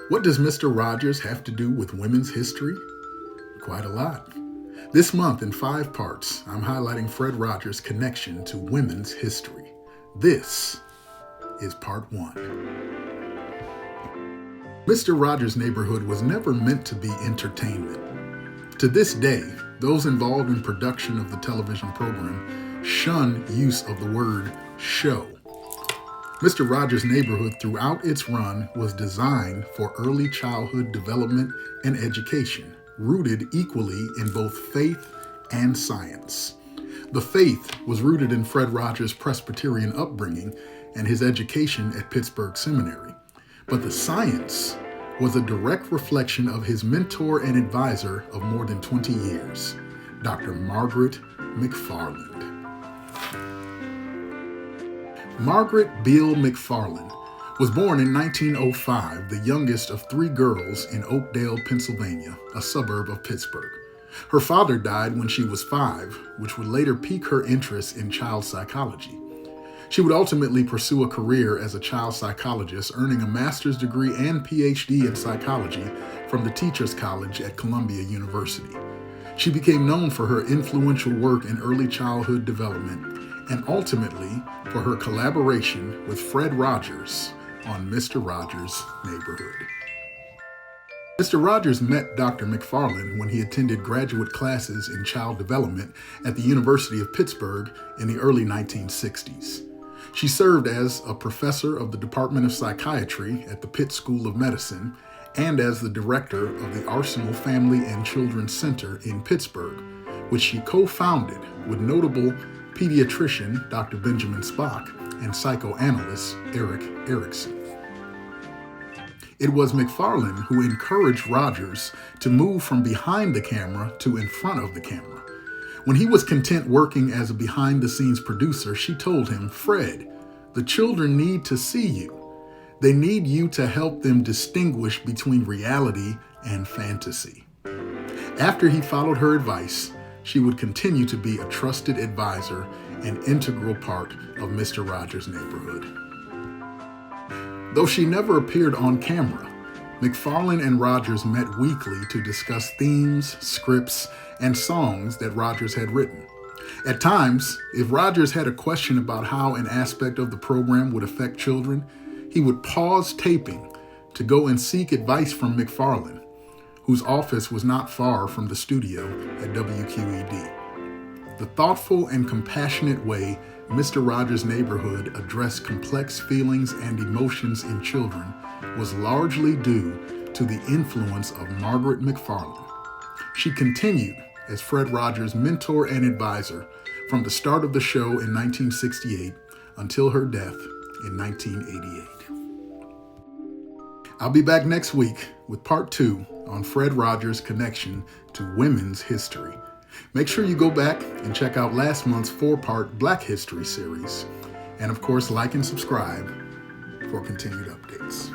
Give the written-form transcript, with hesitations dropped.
What does Mr. Rogers have to do with women's history? Quite a lot. This month, in 5 parts, I'm highlighting Fred Rogers' connection to women's history. This is part 1. Mr. Rogers' Neighborhood was never meant to be entertainment. To this day, those involved in production of the television program shun use of the word show. Mr. Rogers' Neighborhood throughout its run was designed for early childhood development and education, rooted equally in both faith and science. The faith was rooted in Fred Rogers' Presbyterian upbringing and his education at Pittsburgh Seminary, but the science was a direct reflection of his mentor and advisor of more than 20 years, Dr. Margaret McFarland. Margaret Beale McFarland was born in 1905, the youngest of 3 girls in Oakdale, Pennsylvania, a suburb of Pittsburgh. Her father died when she was 5, which would later pique her interest in child psychology. She would ultimately pursue a career as a child psychologist, earning a master's degree and PhD in psychology from the Teachers College at Columbia University. She became known for her influential work in early childhood development and ultimately for her collaboration with Fred Rogers on Mr. Rogers' Neighborhood. Mr. Rogers met Dr. McFarland when he attended graduate classes in child development at the University of Pittsburgh in the early 1960s. She served as a professor of the Department of Psychiatry at the Pitt School of Medicine and as the director of the Arsenal Family and Children's Center in Pittsburgh, which she co-founded with notable pediatrician Dr. Benjamin Spock and psychoanalyst Erik Erikson. It was McFarland who encouraged Rogers to move from behind the camera to in front of the camera. When he was content working as a behind-the-scenes producer, she told him, "Fred, the children need to see you. They need you to help them distinguish between reality and fantasy." After he followed her advice, she would continue to be a trusted advisor and integral part of Mr. Rogers' Neighborhood. Though she never appeared on camera, McFarland and Rogers met weekly to discuss themes, scripts, and songs that Rogers had written. At times, if Rogers had a question about how an aspect of the program would affect children, he would pause taping to go and seek advice from McFarland, whose office was not far from the studio at WQED. The thoughtful and compassionate way Mr. Rogers' Neighborhood addressed complex feelings and emotions in children was largely due to the influence of Margaret McFarland. She continued as Fred Rogers' mentor and advisor from the start of the show in 1968 until her death in 1988. I'll be back next week with part 2 on Fred Rogers' connection to women's history. Make sure you go back and check out last month's 4-part Black History series. And of course, like and subscribe for continued updates.